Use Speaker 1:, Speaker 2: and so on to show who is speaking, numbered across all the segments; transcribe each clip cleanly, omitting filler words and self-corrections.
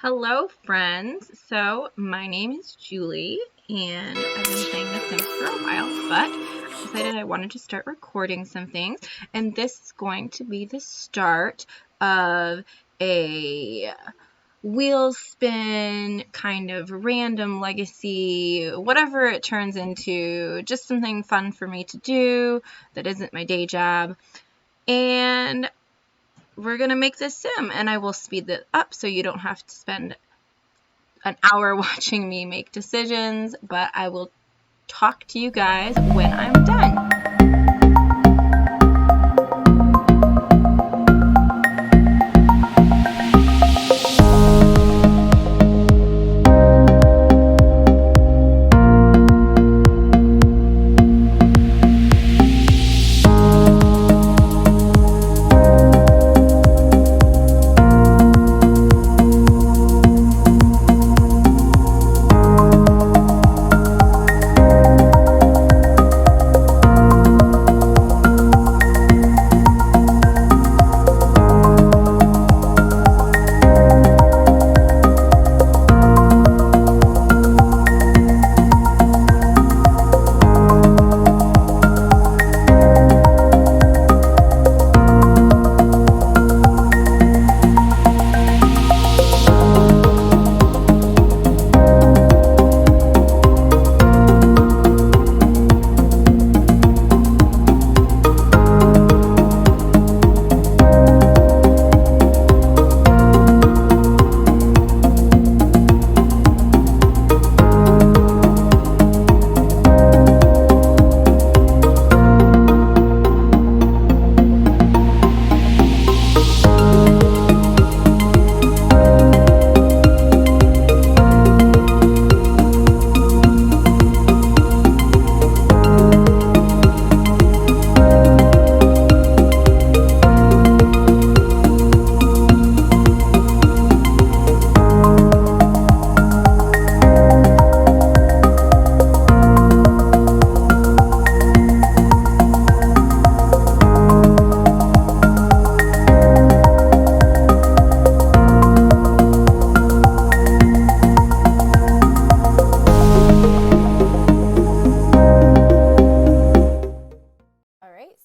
Speaker 1: Hello, friends. So, my name is Julie, and I've been playing The Sims for a while, but I decided I wanted to start recording some things, and this is going to be the start of a wheel spin, kind of random legacy, whatever it turns into, just something fun for me to do that isn't my day job. And we're going to make this sim, and I will speed it up so you don't have to spend an hour watching me make decisions, but I will talk to you guys when I'm done.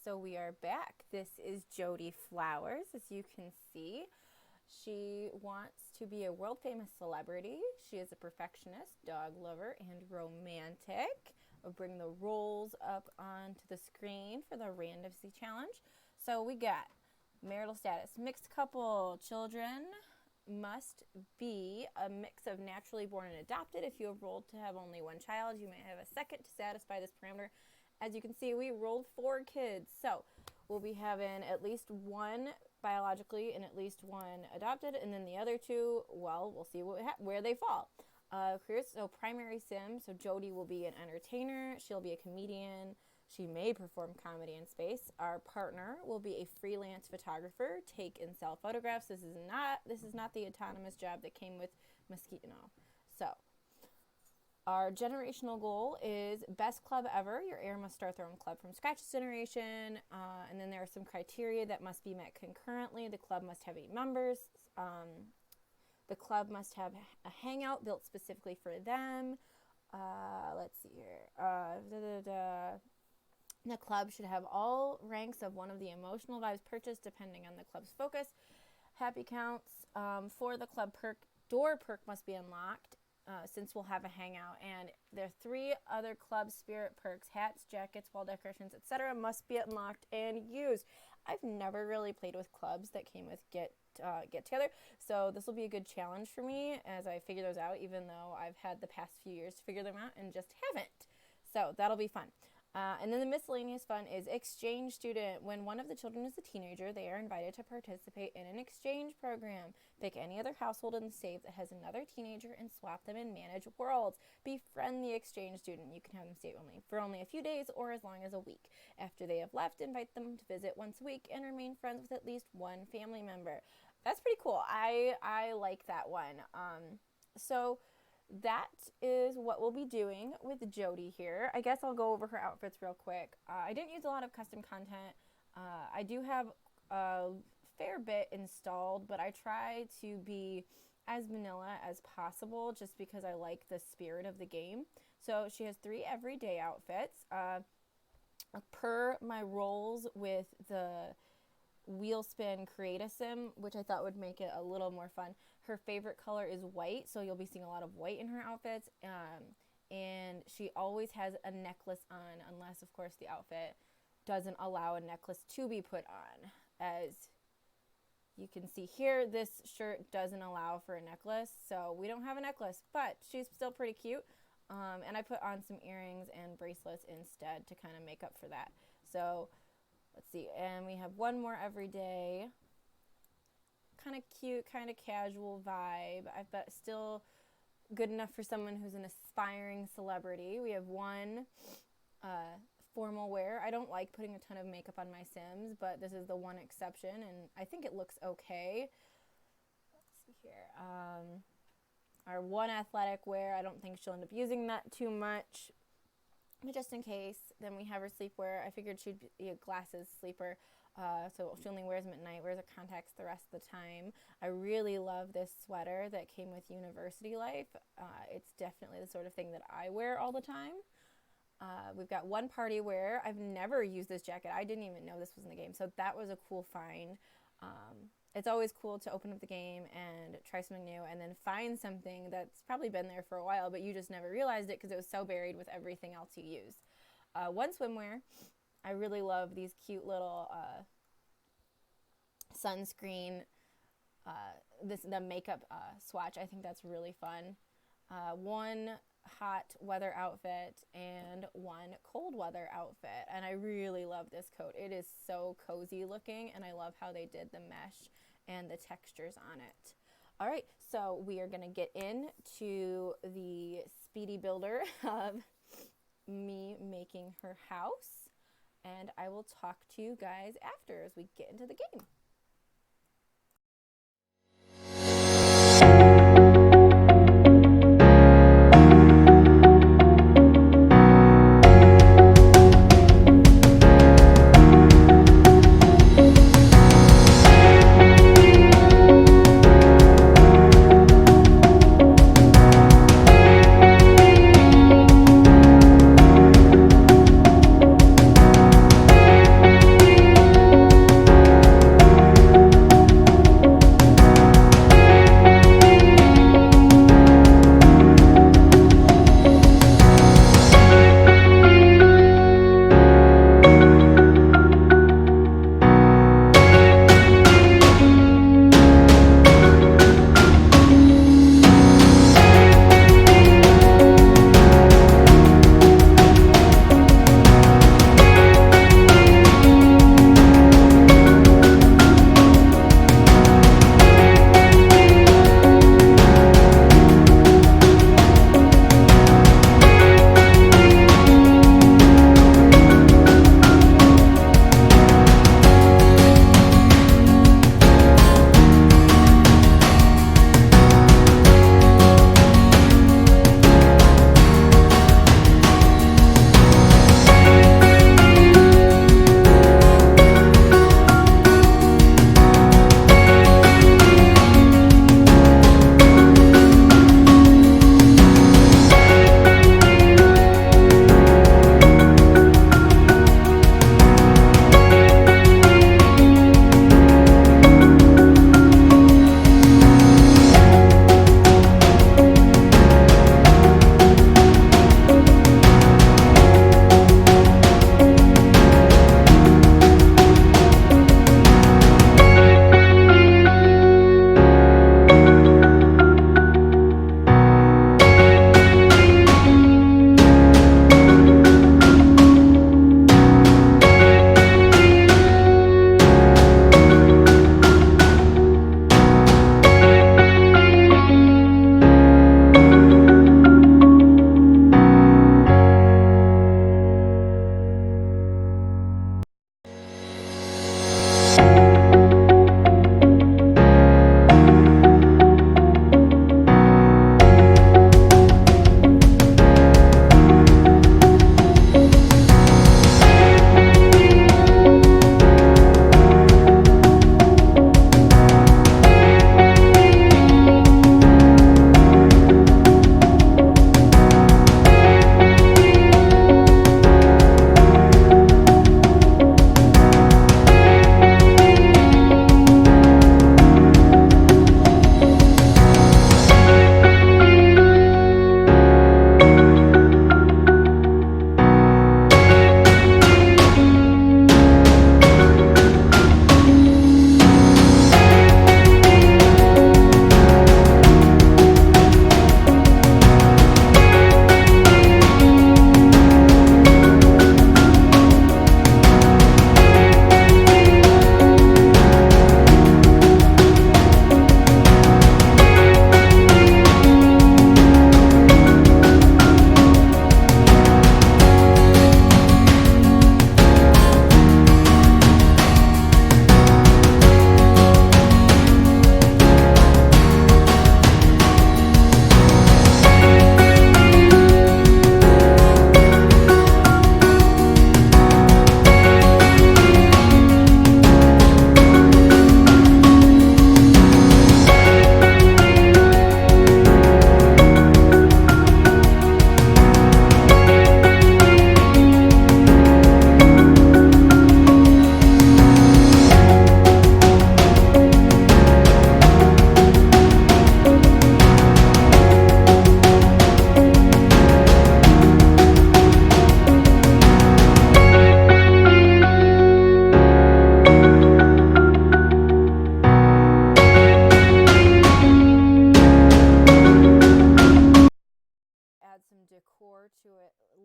Speaker 2: So we are back. This is Jody Flowers, as you can see. She wants to be a world famous celebrity. She is a perfectionist, dog lover, and romantic. I'll bring the roles up onto the screen for the randomcy challenge. So we got marital status, mixed couple, children must be a mix of naturally born and adopted. If you have rolled to have only one child, you may have a second to satisfy this parameter. As you can see, we rolled 4 kids, so we'll be having at least one biologically and at least one adopted, and then the other 2, well, we'll see where they fall. Careers, so primary sim, so Jody will be an entertainer, she'll be a comedian, she may perform comedy in space. Our partner will be a freelance photographer, take and sell photographs. This is not the autonomous job that came with Mosquito. So our generational goal is best club ever. Your heir must start their own club from scratch this generation. And then there are some criteria that must be met concurrently. The club must have 8 members. The club must have a hangout built specifically for them. Let's see here. The club should have all ranks of one of the emotional vibes purchased depending on the club's focus. Happy counts. For the club perk, door perk must be unlocked. Since we'll have a hangout, and there are 3 other club spirit perks: hats, jackets, wall decorations, etc. must be unlocked and used. I've never really played with clubs that came with get together, so this will be a good challenge for me as I figure those out, even though I've had the past few years to figure them out and just haven't. So that'll be fun. And then the miscellaneous fun is exchange student. When one of the children is a teenager, they are invited to participate in an exchange program. Pick any other household in the save that has another teenager and swap them and manage worlds. Befriend the exchange student. You can have them stay for only a few days or as long as a week. After they have left, invite them to visit once a week and remain friends with at least one family member. That's pretty cool. I like that one. So that is what we'll be doing with Jody here. I guess I'll go over her outfits real quick. I didn't use a lot of custom content. I do have a fair bit installed, but I try to be as vanilla as possible just because I like the spirit of the game. So she has 3 everyday outfits. Per my roles with the wheel spin create a sim, which I thought would make it a little more fun. Her favorite color is white, so you'll be seeing a lot of white in her outfits. And she always has a necklace on, unless of course the outfit doesn't allow a necklace to be put on. As you can see here, this shirt doesn't allow for a necklace, so we don't have a necklace, but she's still pretty cute. And I put on some earrings and bracelets instead to kind of make up for that. So let's see, and we have one more everyday, kind of cute, kind of casual vibe. I bet still good enough for someone who's an aspiring celebrity. We have one formal wear. I don't like putting a ton of makeup on my Sims, but this is the one exception, and I think it looks okay. Let's see here. Our one athletic wear, I don't think she'll end up using that too much, but just in case. Then we have her sleepwear. I figured she'd be a glasses sleeper, so she only wears them at night, wears her contacts the rest of the time. I really love this sweater that came with University Life. It's definitely the sort of thing that I wear all the time. We've got one party wear. I've never used this jacket. I didn't even know this was in the game, so that was a cool find. It's always cool to open up the game and try something new and then find something that's probably been there for a while, but you just never realized it because it was so buried with everything else you used. One swimwear. I really love these cute little sunscreen, the makeup swatch. I think that's really fun. One hot weather outfit and one cold weather outfit, and I really love this coat. It is so cozy looking, and I love how they did the mesh and the textures on it. All right, so we are going to get into the speedy builder of me making her house, and I will talk to you guys after as we get into the game.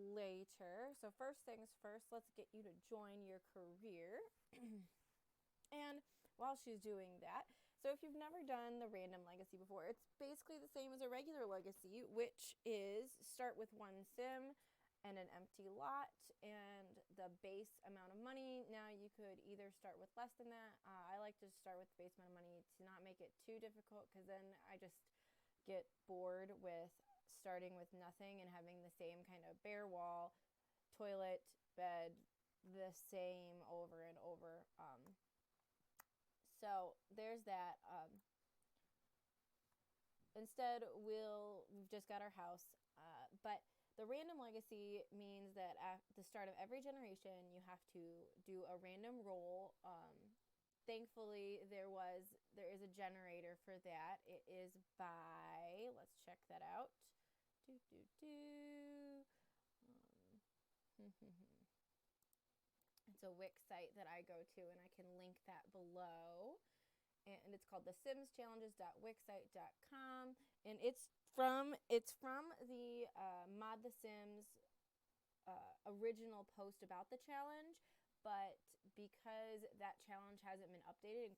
Speaker 2: later. So first things first, let's get you to join your career. And while she's doing that, so if you've never done the random legacy before, it's basically the same as a regular legacy, which is start with one sim and an empty lot and the base amount of money. Now you could either start with less than that. I like to start with the base amount of money to not make it too difficult, because then I just get bored with starting with nothing and having the same kind of bare wall, toilet, bed, the same over and over. So there's that. Instead, we've just got our house, but the random legacy means that at the start of every generation, you have to do a random roll. Thankfully, there is a generator for that. It is by, let's check that out. It's a Wix site that I go to, and I can link that below. And it's called the simschallenges.wixsite.com, and it's from the Mod the Sims original post about the challenge, but because that challenge hasn't been updated in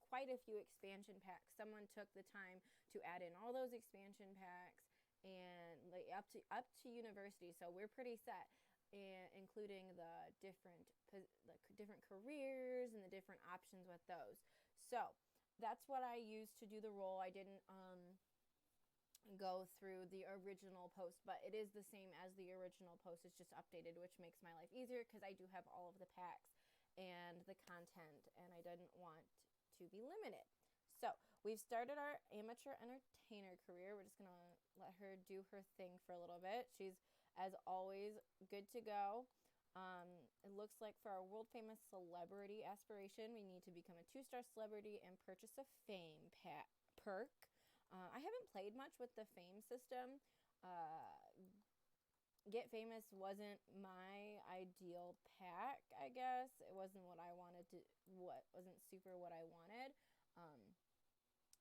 Speaker 2: quite a few expansion packs, someone took the time to add in all those expansion packs and like up to university. So we're pretty set, and including the different careers and the different options with those. So that's what I used to do the roll. I didn't go through the original post, but it is the same as the original post. It's just updated, which makes my life easier because I do have all of the packs and the content, and I didn't want to be limited. So we've started our amateur entertainer career. We're just going to let her do her thing for a little bit. She's, as always, good to go. It looks like for our world famous celebrity aspiration, we need to become a 2-star celebrity and purchase a fame perk. I haven't played much with the fame system. Get Famous wasn't my ideal pack, I guess. It wasn't what I wanted to, wasn't super what I wanted.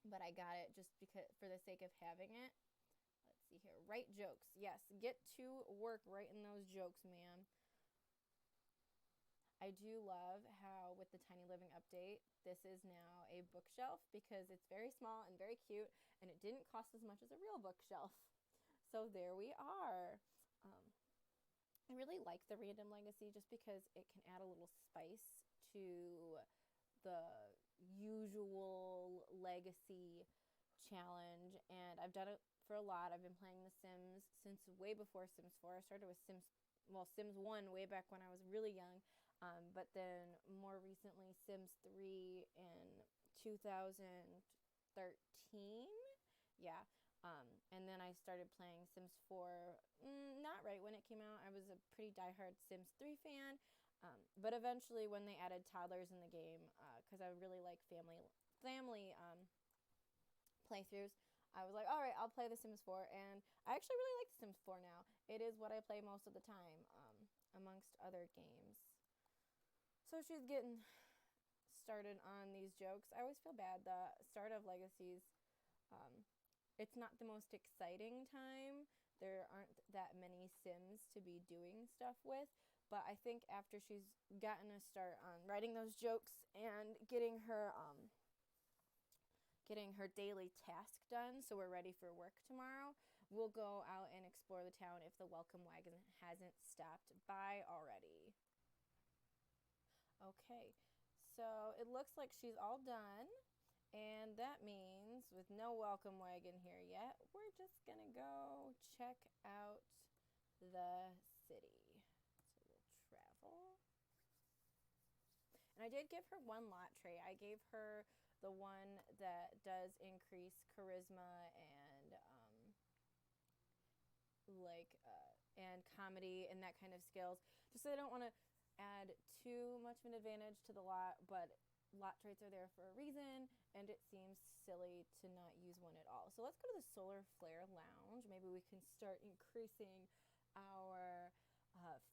Speaker 2: But I got it just because, for the sake of having it. Let's see here. Write jokes. Yes, get to work writing those jokes, ma'am. I do love how with the Tiny Living update, this is now a bookshelf because it's very small and very cute, and it didn't cost as much as a real bookshelf. So there we are. I really like the random legacy just because it can add a little spice to the usual legacy challenge, and I've done it for a lot. I've been playing The Sims since way before Sims 4. I started with Sims 1 way back when I was really young. But then more recently, Sims 3 in 2013. Yeah. And then I started playing Sims 4, not right when it came out. I was a pretty diehard Sims 3 fan. But eventually when they added toddlers in the game, because I really like family playthroughs, I was like, all right, I'll play The Sims 4. And I actually really like The Sims 4 now. It is what I play most of the time, amongst other games. So she's getting started on these jokes. I always feel bad. The start of Legacies, it's not the most exciting time. There aren't that many Sims to be doing stuff with. But I think after she's gotten a start on writing those jokes and getting her daily task done, so we're ready for work tomorrow, we'll go out and explore the town if the welcome wagon hasn't stopped by already. Okay, so it looks like she's all done, and that means with no welcome wagon here yet, we're just gonna go check out the city. So we'll travel. And I did give her one lot tray. I gave her the one that does increase charisma and and comedy and that kind of skills, just so I don't want to add too much of an advantage to the lot, but lot traits are there for a reason, and it seems silly to not use one at all. So let's go to the Solar Flare Lounge. Maybe we can start increasing our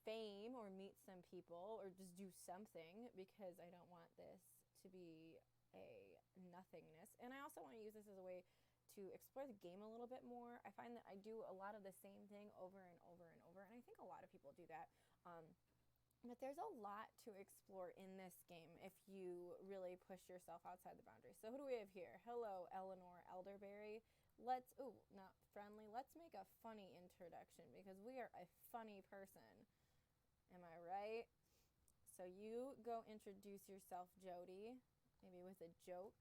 Speaker 2: fame or meet some people or just do something, because I don't want this to be a nothingness. And I also want to use this as a way to explore the game a little bit more. I find that I do a lot of the same thing over and over and over, and I think a lot of people do that. But there's a lot to explore in this game if you really push yourself outside the boundaries. So who do we have here? Hello, Eleanor Elderberry. Not friendly. Let's make a funny introduction because we are a funny person. Am I right? So you go introduce yourself, Jody, maybe with a joke.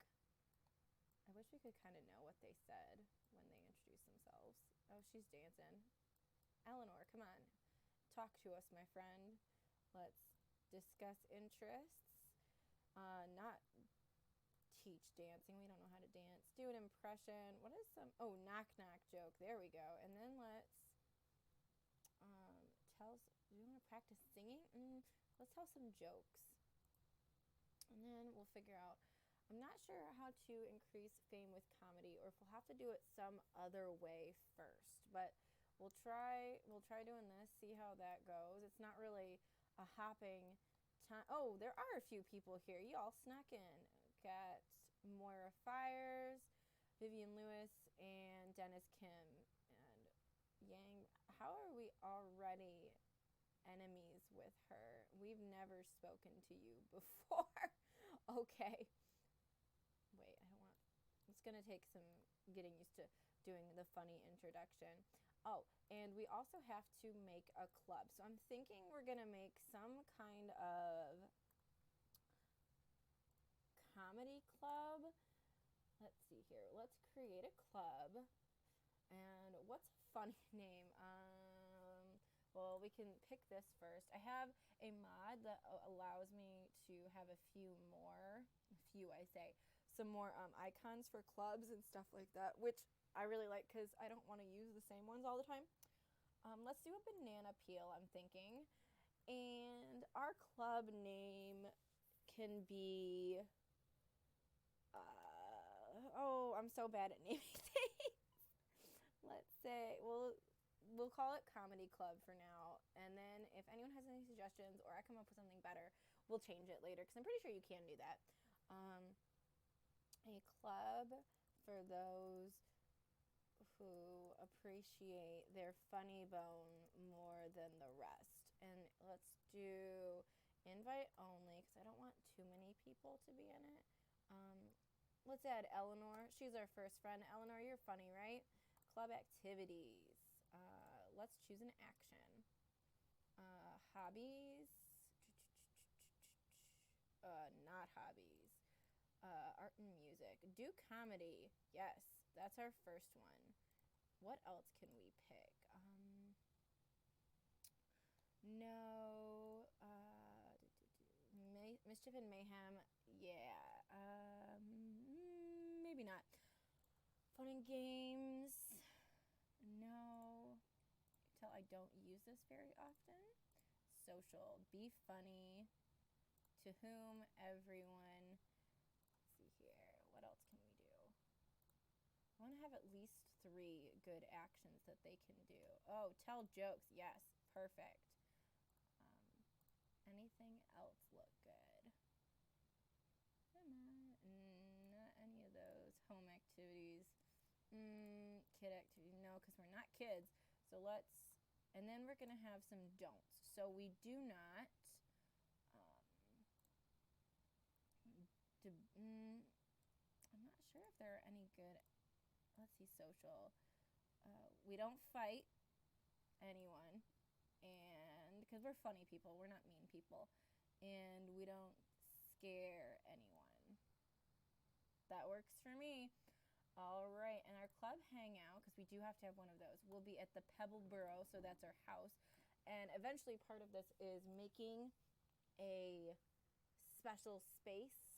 Speaker 2: I wish we could kind of know what they said when they introduced themselves. Oh, she's dancing. Eleanor, come on. Talk to us, my friend. Let's discuss interests. Not teach dancing. We don't know how to dance. Do an impression. What is some... Oh, knock-knock joke. There we go. And then let's tell... Do you want to practice singing? Let's tell some jokes. And then we'll figure out... I'm not sure how to increase fame with comedy or if we'll have to do it some other way first. But we'll try doing this, see how that goes. It's not really a hopping time. Oh, there are a few people here. You all snuck in. Got Moira Fires, Vivian Lewis, and Dennis Kim. And Yang, how are we already enemies with her? We've never spoken to you before. Okay. Wait, I don't want... It's going to take some getting used to doing the funny introduction. Oh, and we also have to make a club. So I'm thinking we're going to make some kind of comedy club. Let's see here. Let's create a club. And what's a funny name? Well, we can pick this first. I have a mod that allows me to have some more icons for clubs and stuff like that, which I really like because I don't want to use the same ones all the time. Let's do a banana peel, I'm thinking. And our club name can be... I'm so bad at naming things. Let's say, we'll call it Comedy Club for now. And then if anyone has any suggestions or I come up with something better, we'll change it later because I'm pretty sure you can do that. A club for those who appreciate their funny bone more than the rest. And let's do invite only because I don't want too many people to be in it. Let's add Eleanor. She's our first friend. Eleanor, you're funny, right? Club activities. Let's choose an action. Hobbies. Not hobbies. Art and music. Do comedy. Yes, that's our first one. What else can we pick? No. Mischief and mayhem. Yeah. Maybe not. Fun and games. No. Until I don't use this very often. Social. Be funny. To whom everyone... Let's see here. What else can we do? I want to have at least 3 good actions that they can do. Oh, tell jokes. Yes. Perfect. Anything else look good? Not any of those. Home activities. Kid activities. No, because we're not kids. So let's... And then we're going to have some don'ts. So we do not... I'm not sure if there are any good... Let's see, social. We don't fight anyone. And because we're funny people, we're not mean people. And we don't scare anyone. That works for me. All right, and our club hangout, because we do have to have one of those, will be at the Pebble Burrow, so that's our house. And eventually part of this is making a special space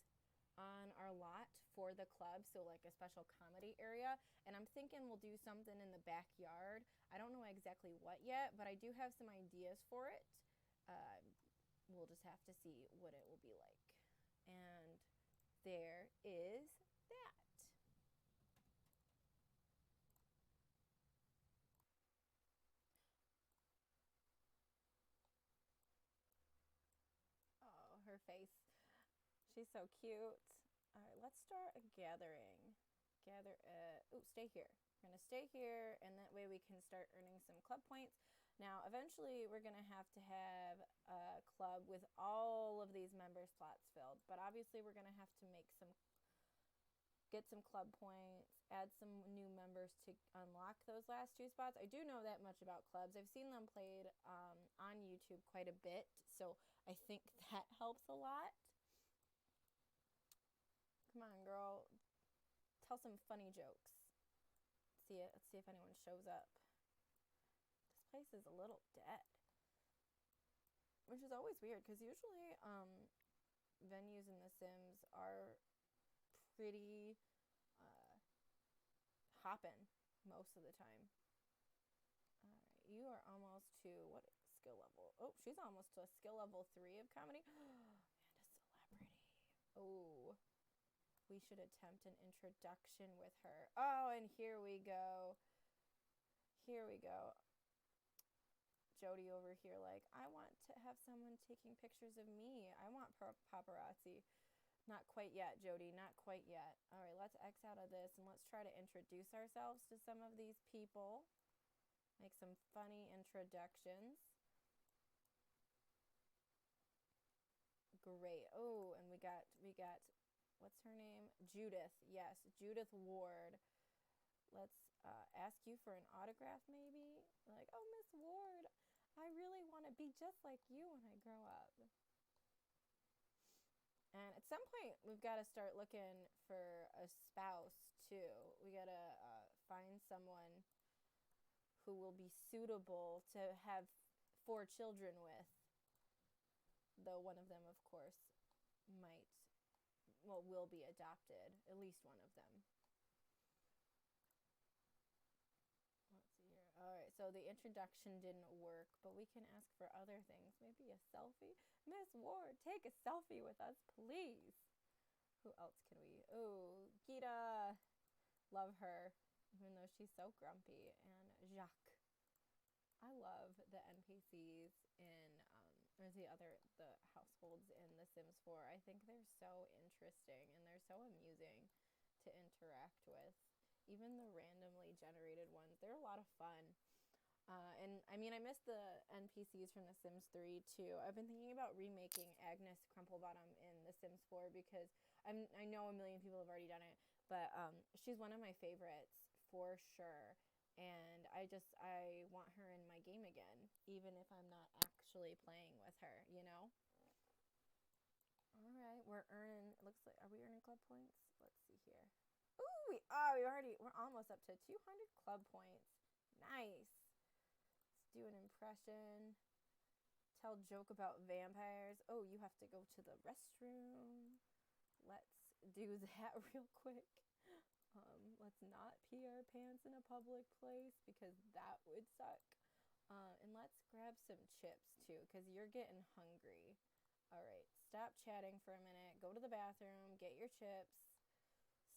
Speaker 2: on our lot for the club, so like a special comedy area. And I'm thinking we'll do something in the backyard. I don't know exactly what yet, but I do have some ideas for it. We'll just have to see what it will be like. And there is that. Oh, her face. She's so cute. All right, let's start a gathering. stay here. We're going to stay here, and that way we can start earning some club points. Now, eventually, we're going to have a club with all of these member slots filled. But obviously, we're going to have to get some club points, add some new members to unlock those last 2 spots. I do know that much about clubs. I've seen them played on YouTube quite a bit, so I think that helps a lot. Come on, girl. Tell some funny jokes. Let's see if anyone shows up. This place is a little dead, which is always weird because usually venues in The Sims are pretty hopping most of the time. All right, you are almost to what skill level? Oh, she's almost to a skill level 3 of comedy. And a celebrity. Oh, we should attempt an introduction with her. Oh, and here we go. Here we go. Jody over here like, I want to have someone taking pictures of me. I want paparazzi. Not quite yet, Jody. Not quite yet. All right, let's X out of this and let's try to introduce ourselves to some of these people. Make some funny introductions. Great. Oh, and we got, what's her name? Judith. Yes, Judith Ward. Let's ask you for an autograph maybe. Like, oh, Miss Ward, I really want to be just like you when I grow up. And at some point, we've got to start looking for a spouse, too. We got to find someone who will be suitable to have 4 children with. Though one of them, of course, will be adopted. At least one of them. Let's see here. All right, so the introduction didn't work, but we can ask for other things. Maybe a selfie. Miss Ward, take a selfie with us, please. Who else can we? Oh, Gita. Love her, even though she's so grumpy. And Jacques. I love the NPCs in, the households in The Sims 4. I think they're so interesting and they're so amusing to interact with. Even the randomly generated ones, they're a lot of fun. And I mean, I miss the NPCs from The Sims 3 too. I've been thinking about remaking Agnes Crumplebottom in The Sims 4 because I know a million people have already done it, but she's one of my favorites for sure. And I want her in my game again, even if I'm not actually playing with her, you know? All right, we're we earning club points? Let's see here. Ooh, we're almost up to 200 club points. Nice. Let's do an impression. Tell a joke about vampires. Oh, you have to go to the restroom. Let's do that real quick. Let's not pee our pants in a public place because that would suck. And let's grab some chips too because you're getting hungry. All right, stop chatting for a minute. Go to the bathroom, get your chips,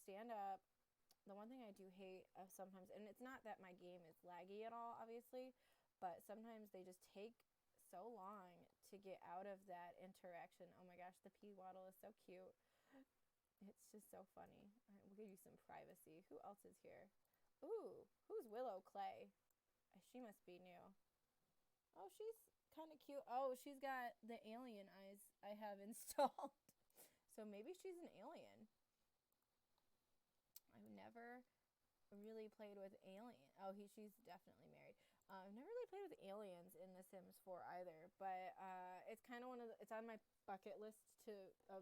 Speaker 2: stand up. The one thing I do hate sometimes, and it's not that my game is laggy at all, obviously, but sometimes they just take so long to get out of that interaction. Oh my gosh, the pee waddle is so cute. It's just so funny. All right, we'll give you some privacy. Who else is here? Ooh, who's Willow Clay? She must be new. Oh, she's kind of cute. Oh, she's got the alien eyes I have installed. So maybe she's an alien. I've never really played with aliens. Oh, she's definitely married. I've never really played with aliens in The Sims 4 either, but it's kind of it's on my bucket list of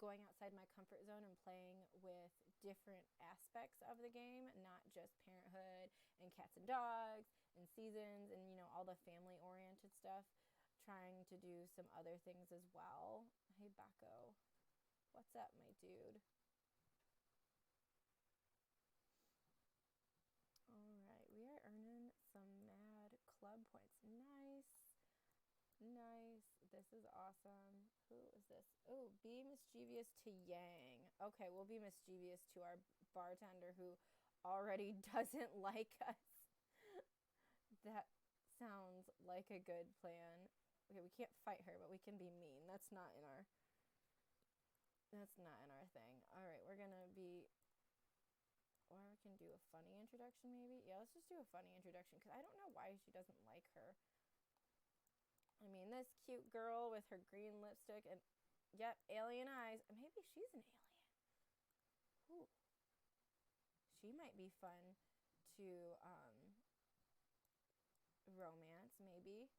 Speaker 2: going outside my comfort zone and playing with different aspects of the game, not just parenthood and cats and dogs and seasons and, you know, all the family-oriented stuff. Trying to do some other things as well. Hey, Bacco. What's up, my dude? Alright, we are earning some mad club points. Nice. Nice. This is awesome. Who is this? Oh, be mischievous to Yang. Okay, we'll be mischievous to our bartender who already doesn't like us. That sounds like a good plan. Okay, we can't fight her, but we can be mean. That's not in our thing. Alright, we're gonna be... Or we can and do a funny introduction maybe? Yeah, let's just do a funny introduction because I don't know why she doesn't like her. I mean, this cute girl with her green lipstick and, yep, alien eyes. Maybe she's an alien. Ooh. She might be fun to romance, maybe.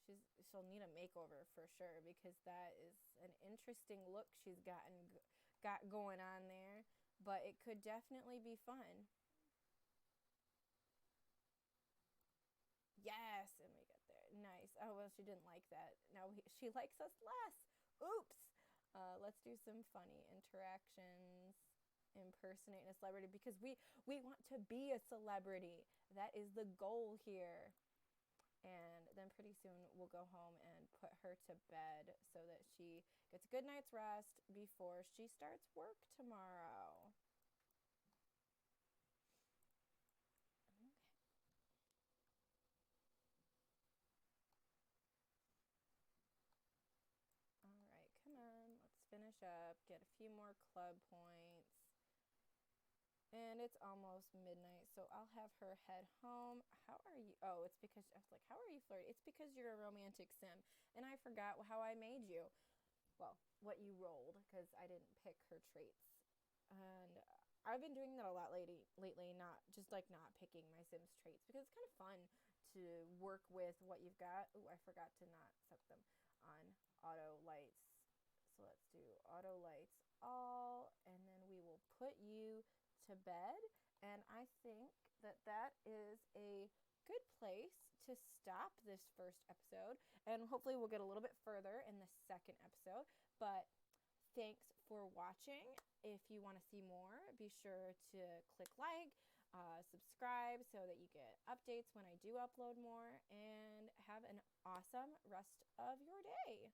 Speaker 2: She'll need a makeover for sure because that is an interesting look she's got going on there. But it could definitely be fun. Yes, and we get there. Nice. Oh, well, she didn't like that. Now she likes us less. Oops. Let's do some funny interactions. Impersonating a celebrity because we want to be a celebrity. That is the goal here. And then pretty soon we'll go home and put her to bed so that she gets a good night's rest before she starts work tomorrow. Okay. All right, come on. Let's finish up. Get a few more club points. And it's almost midnight, so I'll have her head home. How are you? Oh, it's because I was like, how are you flirting? It's because you're a romantic sim, and I forgot how I made you. Well, what you rolled, because I didn't pick her traits. And I've been doing that a lot lately, not picking my Sims traits, because it's kind of fun to work with what you've got. Ooh, I forgot to not set them on auto lights. So let's do auto lights all, and then we will put you to bed. And I think that is a good place to stop this first episode, and hopefully we'll get a little bit further in the second episode. But thanks for watching. If you want to see more, be sure to click like, subscribe so that you get updates when I do upload more, and have an awesome rest of your day.